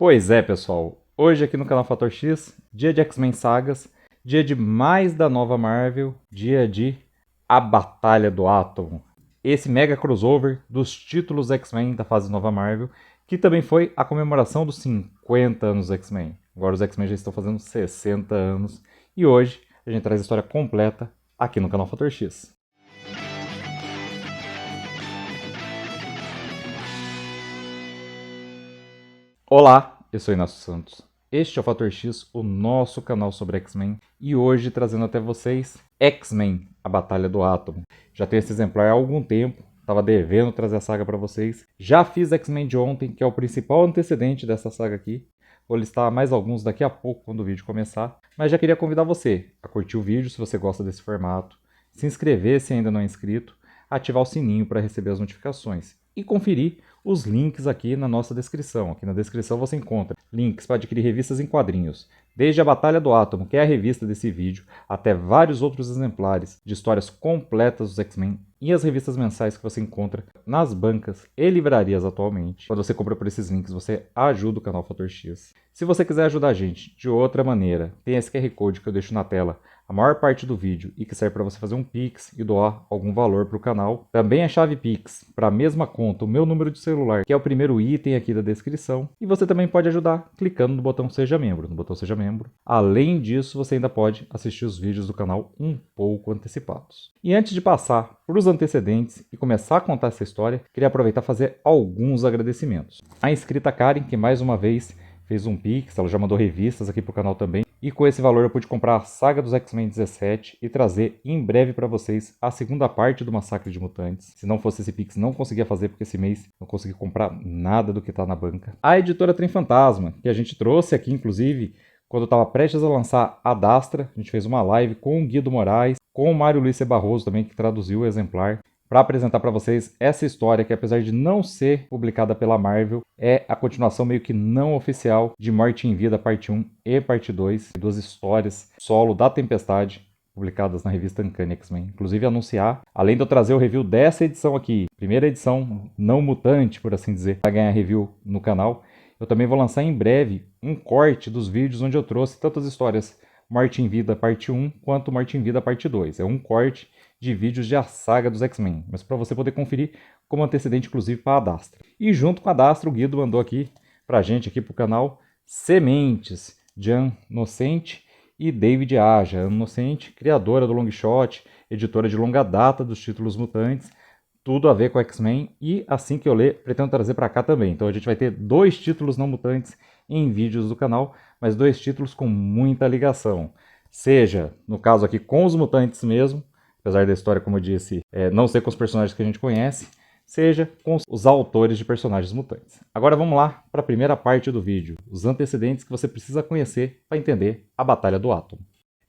Pois é, pessoal. Hoje aqui no canal Fator X, dia de X-Men Sagas, dia de mais da nova Marvel, dia de A Batalha do Átomo. Esse mega crossover dos títulos X-Men da fase nova Marvel, que também foi a comemoração dos 50 anos dos X-Men. Agora os X-Men já estão fazendo 60 anos e hoje a gente traz a história completa aqui no canal Fator X. Olá, eu sou Inácio Santos. Este é o Fator X, o nosso canal sobre X-Men, e hoje trazendo até vocês X-Men, a Batalha do Átomo. Já tenho esse exemplar há algum tempo, estava devendo trazer a saga para vocês. Já fiz X-Men de ontem, que é o principal antecedente dessa saga aqui. Vou listar mais alguns daqui a pouco, quando o vídeo começar. Mas já queria convidar você a curtir o vídeo se você gosta desse formato, se inscrever se ainda não é inscrito, ativar o sininho para receber as notificações e conferir os links aqui na nossa descrição. Aqui na descrição você encontra links para adquirir revistas em quadrinhos, desde a Batalha do Átomo, que é a revista desse vídeo, até vários outros exemplares de histórias completas dos X-Men e as revistas mensais que você encontra nas bancas e livrarias atualmente. Quando você compra por esses links, você ajuda o canal Fator X. Se você quiser ajudar a gente de outra maneira, tem esse QR Code que eu deixo na tela a maior parte do vídeo e que serve para você fazer um Pix e doar algum valor para o canal. Também a chave Pix para a mesma conta, o meu número de celular, que é o primeiro item aqui da descrição. E você também pode ajudar clicando no botão Seja Membro, Além disso, você ainda pode assistir os vídeos do canal um pouco antecipados. E antes de passar para os antecedentes e começar a contar essa história, queria aproveitar e fazer alguns agradecimentos. A inscrita Karen, que mais uma vez fez um Pix, ela já mandou revistas aqui para o canal também. E com esse valor eu pude comprar a saga dos X-Men 17 e trazer em breve para vocês a segunda parte do Massacre de Mutantes. Se não fosse esse Pix, não conseguia fazer, porque esse mês não consegui comprar nada do que está na banca. A editora Trem Fantasma, que a gente trouxe aqui, inclusive, quando estava prestes a lançar a Dastra. A gente fez uma live com o Guido Moraes, com o Mário Luiz C. Barroso também, que traduziu o exemplar, para apresentar para vocês essa história que, apesar de não ser publicada pela Marvel, é a continuação meio que não oficial de Morte em Vida, parte 1 e parte 2, duas histórias solo da Tempestade, publicadas na revista Uncanny X-Men. Inclusive anunciar, além de eu trazer o review dessa edição aqui, primeira edição não mutante, por assim dizer, para ganhar review no canal, eu também vou lançar em breve um corte dos vídeos onde eu trouxe tantas histórias Morte em Vida parte 1 quanto Morte em Vida parte 2. É um corte de vídeos de A Saga dos X-Men, mas para você poder conferir como antecedente, inclusive, para a Dastra. E junto com a Dastra, o Guido mandou aqui para a gente, aqui para o canal, Sementes, de Ann Nocente e David Aja. Ann Nocente, criadora do Longshot, editora de longa data dos títulos mutantes, tudo a ver com X-Men, e assim que eu ler, pretendo trazer para cá também. Então a gente vai ter 2 títulos não mutantes em vídeos do canal, mas 2 títulos com muita ligação. Seja, no caso aqui, com os mutantes mesmo, apesar da história, como eu disse, não ser com os personagens que a gente conhece, seja com os autores de personagens mutantes. Agora vamos lá para a primeira parte do vídeo, os antecedentes que você precisa conhecer para entender a Batalha do Átomo.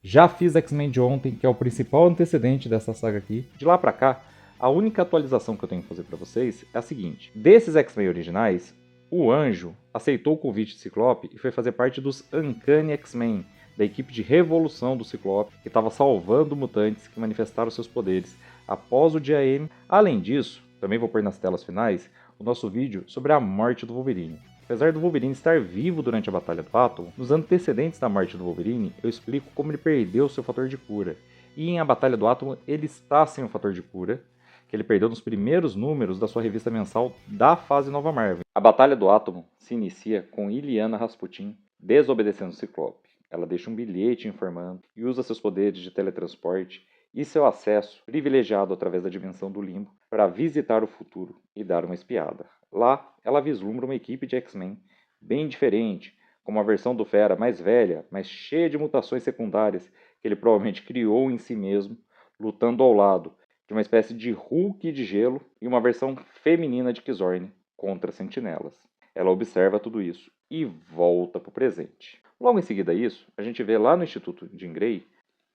Já fiz X-Men de ontem, que é o principal antecedente dessa saga aqui. De lá para cá, a única atualização que eu tenho que fazer para vocês é a seguinte. Desses X-Men originais, o Anjo aceitou o convite de Ciclope e foi fazer parte dos Uncanny X-Men, da equipe de revolução do Ciclope, que estava salvando mutantes que manifestaram seus poderes após o dia M. Além disso, também vou pôr nas telas finais o nosso vídeo sobre a morte do Wolverine. Apesar do Wolverine estar vivo durante a Batalha do Átomo, nos antecedentes da morte do Wolverine, eu explico como ele perdeu seu fator de cura. E em A Batalha do Átomo, ele está sem o fator de cura, que ele perdeu nos primeiros números da sua revista mensal da fase Nova Marvel. A Batalha do Átomo se inicia com Illyana Rasputin desobedecendo o Ciclope. Ela deixa um bilhete informando e usa seus poderes de teletransporte e seu acesso privilegiado através da dimensão do limbo para visitar o futuro e dar uma espiada. Lá, ela vislumbra uma equipe de X-Men bem diferente, com uma versão do Fera mais velha, mas cheia de mutações secundárias que ele provavelmente criou em si mesmo, lutando ao lado de uma espécie de Hulk de gelo e uma versão feminina de Kizorn contra sentinelas. Ela observa tudo isso e volta para o presente. Logo em seguida a isso, a gente vê lá no Instituto Jean Grey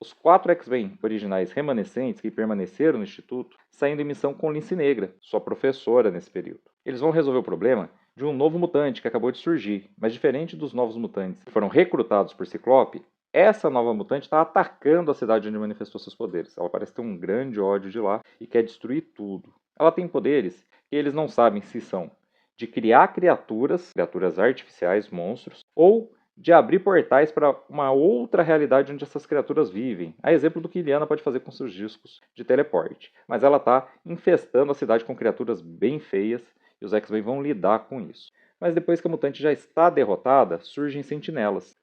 os 4 X-Men originais remanescentes que permaneceram no Instituto saindo em missão com Lince Negra, sua professora nesse período. Eles vão resolver o problema de um novo mutante que acabou de surgir, mas diferente dos novos mutantes que foram recrutados por Ciclope, essa nova mutante está atacando a cidade onde manifestou seus poderes. Ela parece ter um grande ódio de lá e quer destruir tudo. Ela tem poderes que eles não sabem se são de criar criaturas artificiais, monstros, ou de abrir portais para uma outra realidade onde essas criaturas vivem. A exemplo do que Iliana pode fazer com seus discos de teleporte. Mas ela está infestando a cidade com criaturas bem feias e os X-Men vão lidar com isso. Mas depois que a mutante já está derrotada, surgem sentinelas.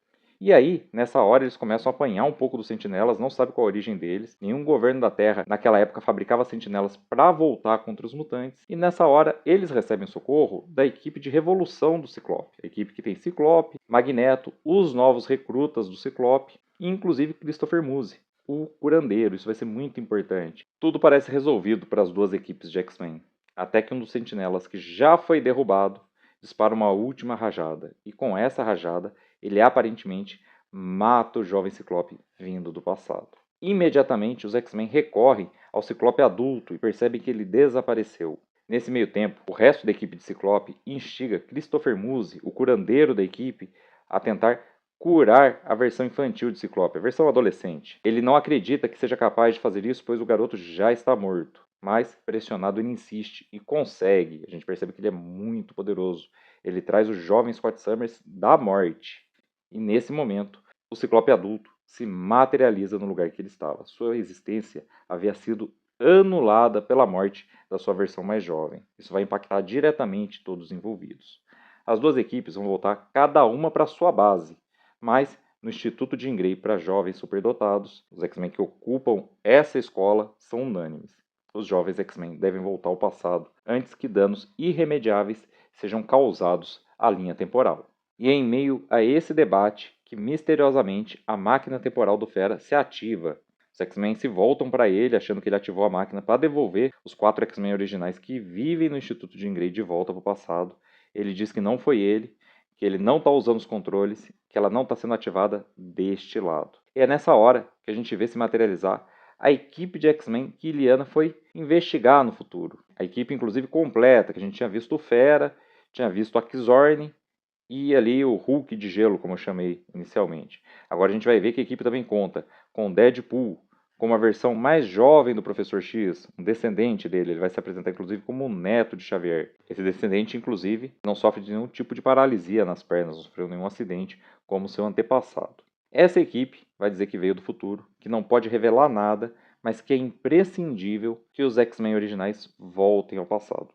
E aí, nessa hora, eles começam a apanhar um pouco dos sentinelas, não sabe qual a origem deles. Nenhum governo da Terra, naquela época, fabricava sentinelas para voltar contra os mutantes. E nessa hora, eles recebem socorro da equipe de revolução do Ciclope. A equipe que tem Ciclope, Magneto, os novos recrutas do Ciclope e inclusive Christopher Muse, o curandeiro. Isso vai ser muito importante. Tudo parece resolvido para as duas equipes de X-Men. Até que um dos sentinelas, que já foi derrubado, dispara uma última rajada. E com essa rajada, ele aparentemente mata o jovem Ciclope vindo do passado. Imediatamente, os X-Men recorrem ao Ciclope adulto e percebem que ele desapareceu. Nesse meio tempo, o resto da equipe de Ciclope instiga Christopher Muse, o curandeiro da equipe, a tentar curar a versão infantil de Ciclope, a versão adolescente. Ele não acredita que seja capaz de fazer isso, pois o garoto já está morto. Mas, pressionado, ele insiste e consegue. A gente percebe que ele é muito poderoso. Ele traz o jovem Scott Summers da morte. E nesse momento, o Ciclope adulto se materializa no lugar que ele estava. Sua existência havia sido anulada pela morte da sua versão mais jovem. Isso vai impactar diretamente todos os envolvidos. As duas equipes vão voltar cada uma para sua base, mas no Instituto Jean Grey para jovens superdotados, os X-Men que ocupam essa escola são unânimes. Os jovens X-Men devem voltar ao passado antes que danos irremediáveis sejam causados à linha temporal. E é em meio a esse debate que, misteriosamente, a máquina temporal do Fera se ativa. Os X-Men se voltam para ele, achando que ele ativou a máquina para devolver os 4 X-Men originais que vivem no Instituto Jean Grey de volta para o passado. Ele diz que não foi ele, que ele não está usando os controles, que ela não está sendo ativada deste lado. E é nessa hora que a gente vê se materializar a equipe de X-Men que Iliana foi investigar no futuro. A equipe, inclusive, completa, que a gente tinha visto o Fera, tinha visto a Kizorn e ali o Hulk de gelo, como eu chamei inicialmente. Agora a gente vai ver que a equipe também conta com Deadpool, como a versão mais jovem do Professor X, um descendente dele. Ele vai se apresentar inclusive como um neto de Xavier. Esse descendente, inclusive, não sofre de nenhum tipo de paralisia nas pernas, não sofreu nenhum acidente como seu antepassado. Essa equipe vai dizer que veio do futuro, que não pode revelar nada, mas que é imprescindível que os X-Men originais voltem ao passado.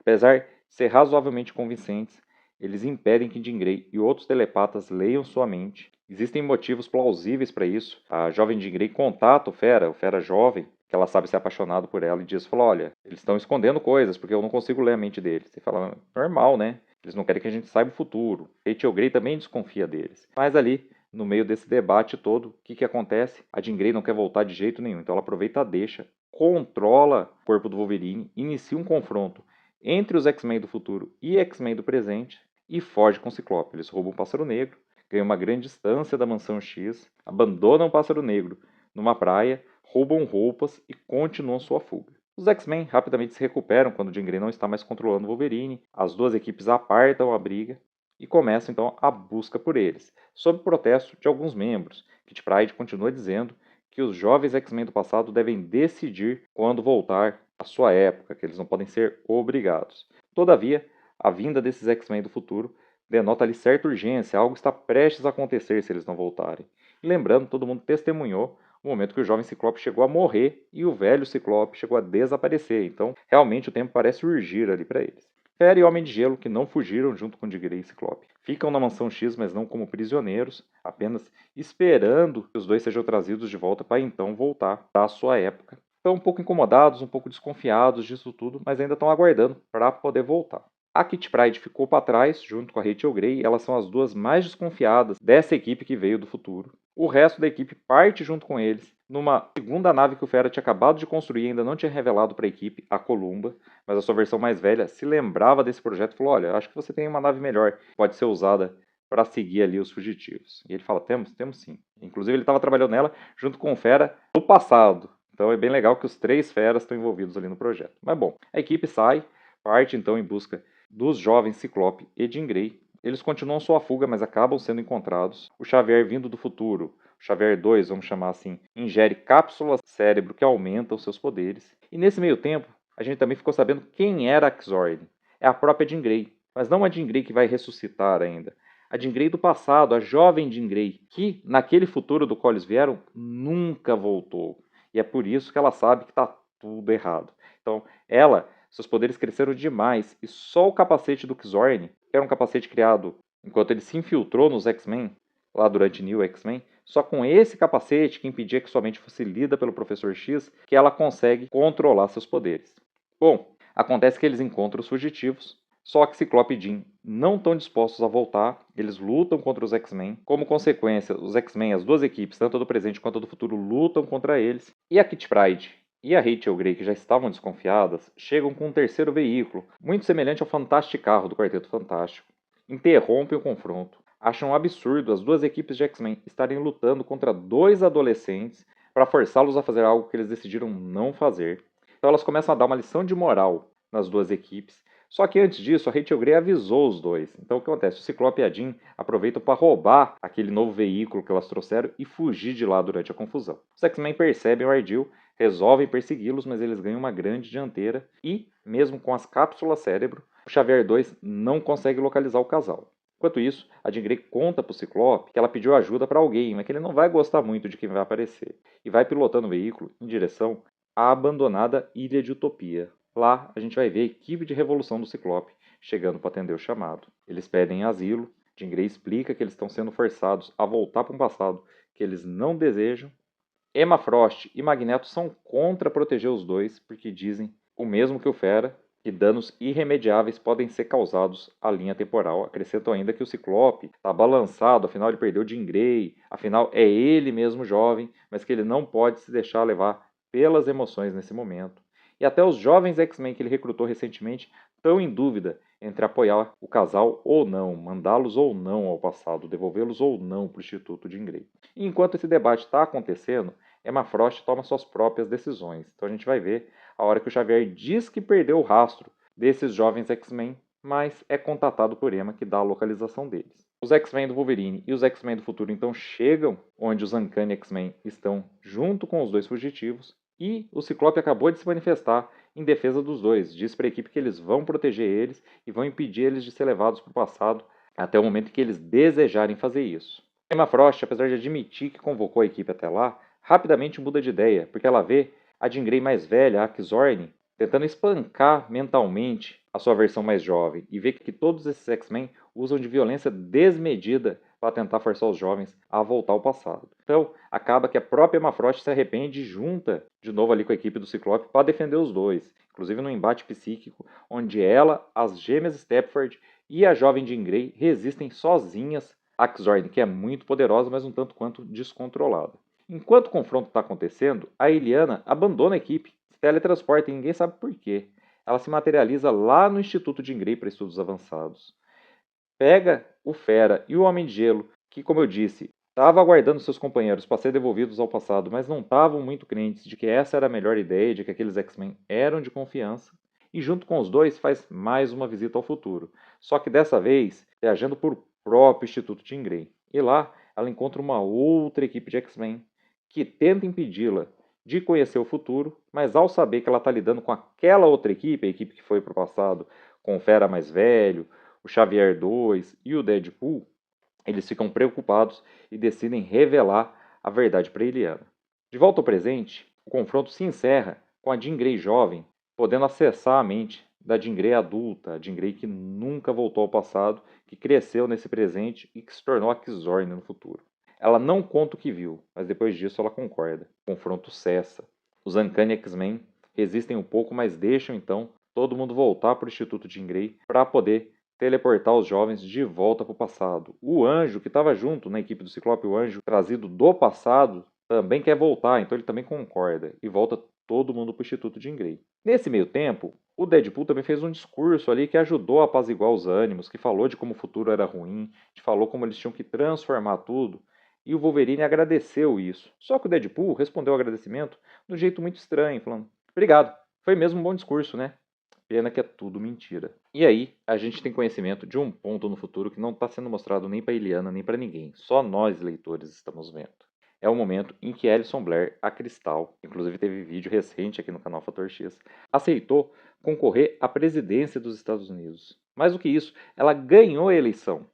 Apesar de ser razoavelmente convincentes, eles impedem que Jean Grey e outros telepatas leiam sua mente. Existem motivos plausíveis para isso. A jovem Jean Grey contata o Fera jovem, que ela sabe ser apaixonado por ela, e diz, olha, eles estão escondendo coisas, porque eu não consigo ler a mente deles. Você fala, normal, né? Eles não querem que a gente saiba o futuro. Rachel Grey também desconfia deles. Mas ali, no meio desse debate todo, o que acontece? A Jean Grey não quer voltar de jeito nenhum, então ela aproveita a deixa, controla o corpo do Wolverine, inicia um confronto entre os X-Men do futuro e X-Men do presente e foge com o Ciclope. Eles roubam o Pássaro Negro, ganham uma grande distância da Mansão X, abandonam o Pássaro Negro numa praia, roubam roupas e continuam sua fuga. Os X-Men rapidamente se recuperam quando Jean Grey não está mais controlando o Wolverine, as duas equipes apartam a briga e começam então a busca por eles, sob protesto de alguns membros. Kitty Pryde continua dizendo que os jovens X-Men do passado devem decidir quando voltar à sua época, que eles não podem ser obrigados. Todavia, a vinda desses X-Men do futuro denota ali certa urgência, algo está prestes a acontecer se eles não voltarem. E lembrando, todo mundo testemunhou o momento que o jovem Ciclope chegou a morrer e o velho Ciclope chegou a desaparecer, então realmente o tempo parece urgir ali para eles. Fera e Homem de Gelo, que não fugiram junto com Jean Grey e Ciclope, ficam na Mansão X, mas não como prisioneiros, apenas esperando que os dois sejam trazidos de volta para então voltar para a sua época. Estão um pouco incomodados, um pouco desconfiados disso tudo, mas ainda estão aguardando para poder voltar. A Kitty Pryde ficou para trás, junto com a Rachel Grey, e elas são as duas mais desconfiadas dessa equipe que veio do futuro. O resto da equipe parte junto com eles, numa segunda nave que o Fera tinha acabado de construir e ainda não tinha revelado para a equipe, a Columba, mas a sua versão mais velha se lembrava desse projeto e falou, olha, acho que você tem uma nave melhor, pode ser usada para seguir ali os fugitivos. E ele fala, temos sim. Inclusive ele estava trabalhando nela junto com o Fera no passado. Então é bem legal que os 3 feras estão envolvidos ali no projeto. Mas bom, a equipe sai, parte então em busca dos jovens Ciclope e Jean Grey. Eles continuam sua fuga, mas acabam sendo encontrados. O Xavier vindo do futuro, o Xavier 2, vamos chamar assim, ingere cápsulas do cérebro que aumentam seus poderes. E nesse meio tempo, a gente também ficou sabendo quem era a Xorn. É a própria Jean Grey. mas não a Jean Grey que vai ressuscitar ainda. A Jean Grey do passado, a jovem Jean Grey, que naquele futuro do qual eles vieram, nunca voltou. E é por isso que ela sabe que está tudo errado. Então, seus poderes cresceram demais, e só o capacete do Xorn, que era um capacete criado enquanto ele se infiltrou nos X-Men, lá durante New X-Men, só com esse capacete, que impedia que sua mente fosse lida pelo Professor X, que ela consegue controlar seus poderes. Bom, acontece que eles encontram os fugitivos, só que Ciclope e Jean não estão dispostos a voltar, eles lutam contra os X-Men. Como consequência, os X-Men, as duas equipes, tanto a do presente quanto a do futuro, lutam contra eles. E a Kitty Pryde e a Rachel Grey, que já estavam desconfiadas, chegam com um terceiro veículo, muito semelhante ao Fantástico Carro do Quarteto Fantástico. Interrompem o confronto. Acham um absurdo as duas equipes de X-Men estarem lutando contra dois adolescentes para forçá-los a fazer algo que eles decidiram não fazer. Então elas começam a dar uma lição de moral nas duas equipes. Só que antes disso, a Rachel Grey avisou os dois. Então o que acontece? O Ciclope e a Jean aproveitam para roubar aquele novo veículo que elas trouxeram e fugir de lá durante a confusão. Os X-Men percebem o ardil, resolvem persegui-los, mas eles ganham uma grande dianteira e, mesmo com as cápsulas cérebro, o Xavier 2 não consegue localizar o casal. Enquanto isso, a Jean Grey conta para o Ciclope que ela pediu ajuda para alguém, mas que ele não vai gostar muito de quem vai aparecer, e vai pilotando o veículo em direção à abandonada Ilha de Utopia. Lá, a gente vai ver a equipe de revolução do Ciclope chegando para atender o chamado. Eles pedem asilo, Jean Grey explica que eles estão sendo forçados a voltar para um passado que eles não desejam. Emma Frost e Magneto são contra proteger os dois, porque dizem o mesmo que o Fera, que danos irremediáveis podem ser causados à linha temporal. Acrescentam ainda que o Ciclope está balançado, afinal ele perdeu Jean Grey, afinal é ele mesmo jovem, mas que ele não pode se deixar levar pelas emoções nesse momento. E até os jovens X-Men que ele recrutou recentemente estão em dúvida entre apoiar o casal ou não, mandá-los ou não ao passado, devolvê-los ou não para o Instituto Jean Grey. E enquanto esse debate está acontecendo, Emma Frost toma suas próprias decisões. Então a gente vai ver a hora que o Xavier diz que perdeu o rastro desses jovens X-Men, mas é contatado por Emma que dá a localização deles. Os X-Men do Wolverine e os X-Men do futuro então chegam onde os Uncanny X-Men estão junto com os dois fugitivos e o Ciclope acabou de se manifestar em defesa dos dois. Diz para a equipe que eles vão proteger eles e vão impedir eles de ser levados para o passado até o momento em que eles desejarem fazer isso. Emma Frost, apesar de admitir que convocou a equipe até lá, rapidamente muda de ideia, porque ela vê a Jean Grey mais velha, a Xorn, tentando espancar mentalmente a sua versão mais jovem, e vê que todos esses X-Men usam de violência desmedida para tentar forçar os jovens a voltar ao passado. Então, acaba que a própria Emma Frost se arrepende e junta de novo ali com a equipe do Ciclope para defender os dois, inclusive num embate psíquico, onde ela, as gêmeas Stepford e a jovem Jean Grey resistem sozinhas a Xorn, que é muito poderosa, mas um tanto quanto descontrolada. Enquanto o confronto está acontecendo, a Illyana abandona a equipe, se teletransporta e ninguém sabe por quê. Ela se materializa lá no Instituto Jean Grey para estudos avançados. Pega o Fera e o Homem de Gelo, que, como eu disse, estava aguardando seus companheiros para ser devolvidos ao passado, mas não estavam muito crentes de que essa era a melhor ideia, de que aqueles X-Men eram de confiança, e junto com os dois faz mais uma visita ao futuro, só que dessa vez viajando por próprio Instituto Jean Grey. E lá ela encontra uma outra equipe de X-Men que tenta impedi-la de conhecer o futuro, mas ao saber que ela está lidando com aquela outra equipe, a equipe que foi para o passado, com o Fera mais velho, o Xavier 2 e o Deadpool, eles ficam preocupados e decidem revelar a verdade para Illyana. De volta ao presente, o confronto se encerra com a Jean Grey jovem podendo acessar a mente da Jean Grey adulta, a Jean Grey que nunca voltou ao passado, que cresceu nesse presente e que se tornou a Xorn no futuro. Ela não conta o que viu, mas depois disso ela concorda. O confronto cessa. Os Uncanny X-Men resistem um pouco, mas deixam então todo mundo voltar para o Instituto Jean Grey para poder teleportar os jovens de volta para o passado. O anjo que estava junto na equipe do Ciclope, o anjo trazido do passado, também quer voltar, então ele também concorda e volta todo mundo para o Instituto Jean Grey. Nesse meio tempo, o Deadpool também fez um discurso ali que ajudou a apaziguar os ânimos, que falou de como o futuro era ruim, que falou como eles tinham que transformar tudo, e o Wolverine agradeceu isso. Só que o Deadpool respondeu o agradecimento de um jeito muito estranho, falando: "Obrigado, foi mesmo um bom discurso, né? Pena que é tudo mentira." E aí, a gente tem conhecimento de um ponto no futuro que não está sendo mostrado nem para Illyana nem para ninguém. Só nós, leitores, estamos vendo. É o momento em que Alison Blair, a Cristal, inclusive teve vídeo recente aqui no canal Fator X, aceitou concorrer à presidência dos Estados Unidos. Mais do que isso, ela ganhou a eleição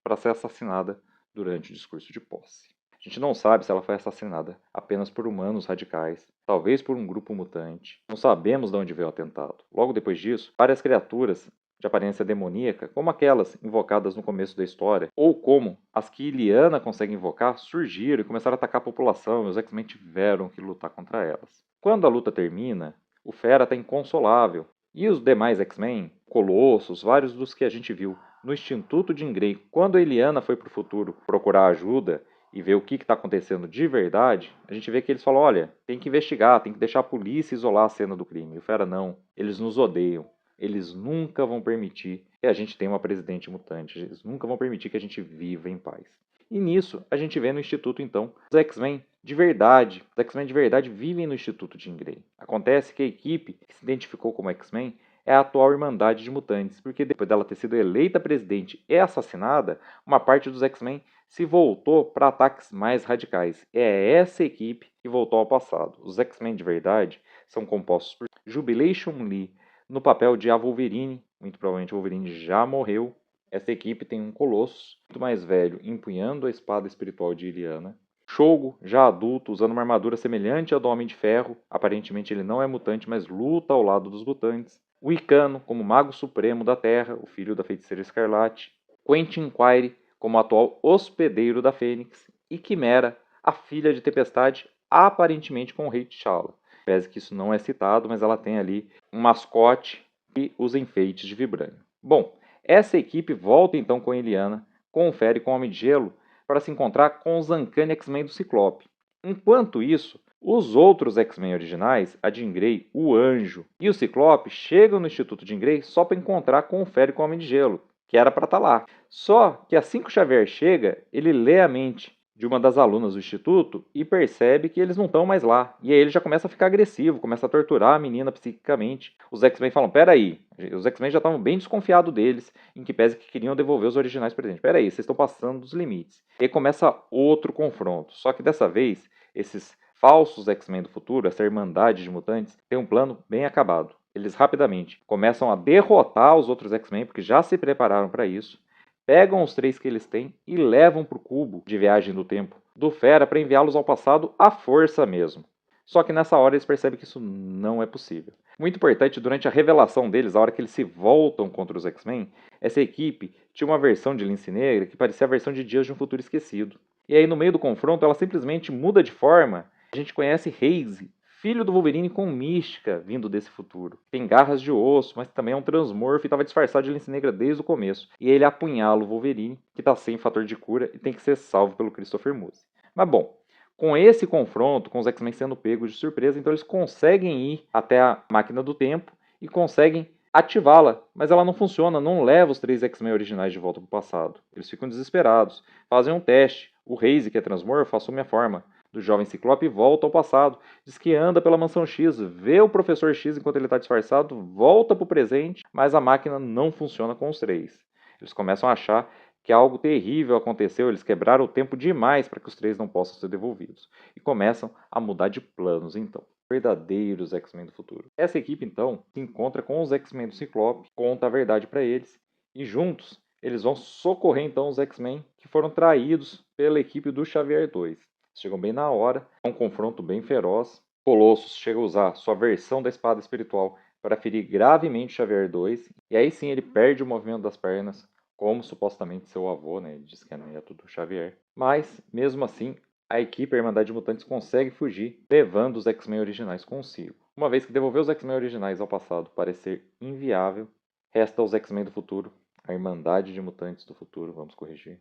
para ser assassinada durante o discurso de posse. A gente não sabe se ela foi assassinada apenas por humanos radicais, talvez por um grupo mutante. Não sabemos de onde veio o atentado. Logo depois disso, várias criaturas de aparência demoníaca, como aquelas invocadas no começo da história, ou como as que Illyana consegue invocar, surgiram e começaram a atacar a população, e os X-Men tiveram que lutar contra elas. Quando a luta termina, o Fera está inconsolável, e os demais X-Men, Colossos, vários dos que a gente viu no Instituto Jean Grey, quando a Illyana foi para o futuro procurar ajuda e ver o que está acontecendo de verdade, a gente vê que eles falam, olha, tem que investigar, tem que deixar a polícia isolar a cena do crime. E o Fera não, eles nos odeiam. Eles nunca vão permitir que a gente tenha uma presidente mutante. Eles nunca vão permitir que a gente viva em paz. E nisso, a gente vê no Instituto, então, os X-Men de verdade. Os X-Men de verdade vivem no Instituto Jean Grey. Acontece que a equipe que se identificou como X-Men é a atual Irmandade de Mutantes, porque depois dela ter sido eleita presidente e assassinada, uma parte dos X-Men se voltou para ataques mais radicais. É essa equipe que voltou ao passado. Os X-Men de verdade são compostos por Jubilation Lee, no papel de a Wolverine, muito provavelmente o Wolverine já morreu. Essa equipe tem um Colosso, muito mais velho, empunhando a espada espiritual de Illyana. Shogo, já adulto, usando uma armadura semelhante à do Homem de Ferro. Aparentemente ele não é mutante, mas luta ao lado dos mutantes. O Icano, como Mago Supremo da Terra, o filho da Feiticeira Escarlate. Quentin Quire, como atual hospedeiro da Fênix. E Quimera, a filha de Tempestade, aparentemente com o Rei T'Challa. Pese que isso não é citado, mas ela tem ali um mascote e os enfeites de vibrânio. Bom, essa equipe volta então com a Illyana, confere com o Homem de Gelo para se encontrar com os Uncanny X-Men do Ciclope. Enquanto isso, os outros X-Men originais, a Jean Grey, o Anjo e o Ciclope, chegam no Instituto Jean Grey só para encontrar com o Fera e com o Homem de Gelo, que era para estar lá. Só que assim que o Xavier chega, ele lê a mente de uma das alunas do instituto e percebe que eles não estão mais lá. E aí ele já começa a ficar agressivo, começa a torturar a menina psiquicamente. Os X-Men falam, peraí, os X-Men já estavam bem desconfiados deles, em que pese que queriam devolver os originais presentes. Peraí, vocês estão passando dos limites. E aí começa outro confronto. Só que dessa vez, esses falsos X-Men do futuro, essa irmandade de mutantes, tem um plano bem acabado. Eles rapidamente começam a derrotar os outros X-Men, porque já se prepararam para isso. Pegam os 3 que eles têm e levam para o cubo de viagem do tempo do Fera para enviá-los ao passado à força mesmo. Só que nessa hora eles percebem que isso não é possível. Muito importante, durante a revelação deles, a hora que eles se voltam contra os X-Men, essa equipe tinha uma versão de Lince Negra que parecia a versão de Dias de um Futuro Esquecido. E aí no meio do confronto ela simplesmente muda de forma. A gente conhece Haze, filho do Wolverine com mística vindo desse futuro. Tem garras de osso, mas também é um transmorfo e estava disfarçado de Lince Negra desde o começo. E ele apunhala o Wolverine, que está sem fator de cura e tem que ser salvo pelo Christopher Muse. Mas bom, com esse confronto, com os X-Men sendo pegos de surpresa, então eles conseguem ir até a máquina do tempo e conseguem ativá-la, mas ela não funciona, não leva os 3 X-Men originais de volta para o passado. Eles ficam desesperados, fazem um teste. O Haze, que é transmorfo, assume a forma do jovem Ciclope e volta ao passado. Diz que anda pela Mansão X, vê o Professor X enquanto ele está disfarçado, volta para o presente, mas a máquina não funciona com os 3. Eles começam a achar que algo terrível aconteceu, eles quebraram o tempo demais para que os 3 não possam ser devolvidos. E começam a mudar de planos, então. Verdadeiros X-Men do futuro. Essa equipe, então, se encontra com os X-Men do Ciclope, conta a verdade para eles, e juntos eles vão socorrer, então, os X-Men que foram traídos pela equipe do Xavier 2. Chegam bem na hora, é um confronto bem feroz. Colossus chega a usar sua versão da espada espiritual para ferir gravemente Xavier 2, e aí sim ele perde o movimento das pernas, como supostamente seu avô, né? Ele diz que é neto do Xavier. Mas, mesmo assim, a equipe, a Irmandade de Mutantes, consegue fugir, levando os X-Men originais consigo. Uma vez que devolver os X-Men originais ao passado parece ser inviável, resta aos X-Men do futuro, a Irmandade de Mutantes do futuro, vamos corrigir,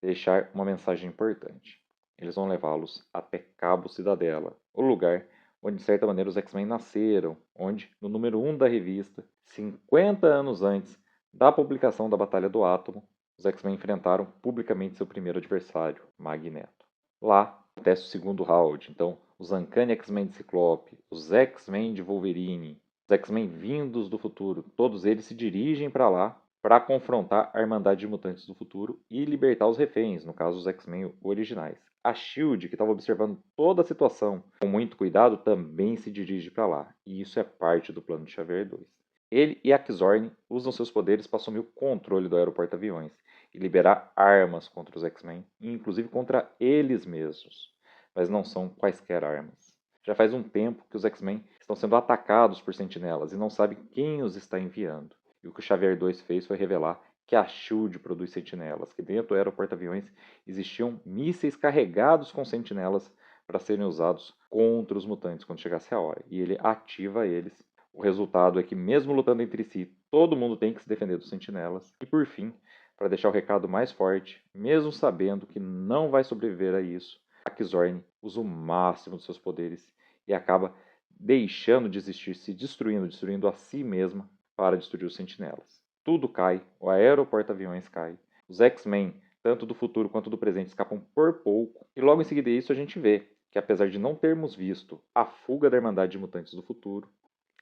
deixar uma mensagem importante. Eles vão levá-los até Cabo Cidadela, o lugar onde, de certa maneira, os X-Men nasceram, onde, no número 1 da revista, 50 anos antes da publicação da Batalha do Átomo, os X-Men enfrentaram publicamente seu primeiro adversário, Magneto. Lá acontece o segundo round, então os Uncanny X-Men de Ciclope, os X-Men de Wolverine, os X-Men vindos do futuro, todos eles se dirigem para lá para confrontar a Irmandade de Mutantes do futuro e libertar os reféns, no caso os X-Men originais. A SHIELD, que estava observando toda a situação com muito cuidado, também se dirige para lá, e isso é parte do plano de Xavier 2. Ele e a Kizorn usam seus poderes para assumir o controle do aeroporto-aviões e liberar armas contra os X-Men, inclusive contra eles mesmos. Mas não são quaisquer armas. Já faz um tempo que os X-Men estão sendo atacados por sentinelas e não sabem quem os está enviando. E o que o Xavier 2 fez foi revelar que a SHIELD produz sentinelas, que dentro do aeroporto-aviões existiam mísseis carregados com sentinelas para serem usados contra os mutantes quando chegasse a hora. E ele ativa eles. O resultado é que, mesmo lutando entre si, todo mundo tem que se defender dos sentinelas. E por fim, para deixar o recado mais forte, mesmo sabendo que não vai sobreviver a isso, a Kizorn usa o máximo dos seus poderes e acaba deixando de existir, se destruindo a si mesma para destruir os sentinelas. Tudo cai, o aeroporto-aviões cai, os X-Men, tanto do futuro quanto do presente, escapam por pouco, e logo em seguida isso a gente vê que, apesar de não termos visto a fuga da Irmandade de Mutantes do futuro,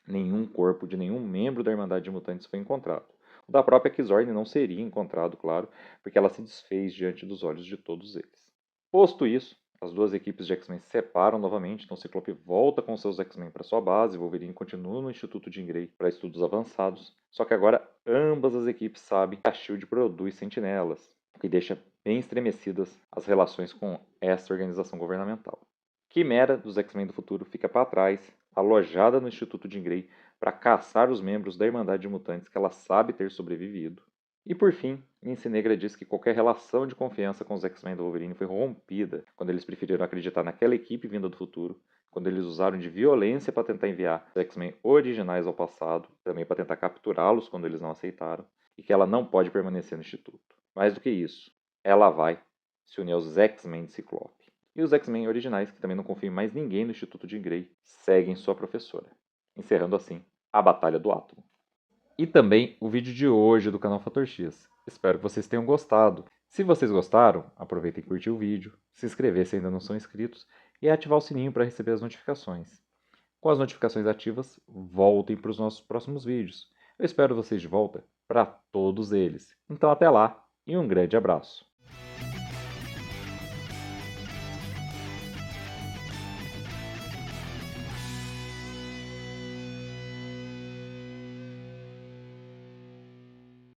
nenhum corpo de nenhum membro da Irmandade de Mutantes foi encontrado. O da própria Kizorn não seria encontrado, claro, porque ela se desfez diante dos olhos de todos eles. Posto isso, as duas equipes de X-Men se separam novamente, então Ciclope volta com seus X-Men para sua base, Wolverine continua no Instituto Jean Grey para estudos avançados, só que agora ambas as equipes sabem que a SHIELD produz sentinelas, o que deixa bem estremecidas as relações com essa organização governamental. Quimera, dos X-Men do futuro, fica para trás, alojada no Instituto Jean Grey, para caçar os membros da Irmandade de Mutantes que ela sabe ter sobrevivido. E por fim, Lince Negra diz que qualquer relação de confiança com os X-Men do Wolverine foi rompida quando eles preferiram acreditar naquela equipe vinda do futuro, quando eles usaram de violência para tentar enviar os X-Men originais ao passado, também para tentar capturá-los quando eles não aceitaram, e que ela não pode permanecer no Instituto. Mais do que isso, ela vai se unir aos X-Men de Ciclope. E os X-Men originais, que também não confiam em mais ninguém no Instituto Jean Grey, seguem sua professora, encerrando assim a Batalha do Átomo. E também o vídeo de hoje do canal Fator X. Espero que vocês tenham gostado. Se vocês gostaram, aproveitem e curtir o vídeo, se inscrever se ainda não são inscritos e ativar o sininho para receber as notificações. Com as notificações ativas, voltem para os nossos próximos vídeos. Eu espero vocês de volta para todos eles. Então até lá e um grande abraço.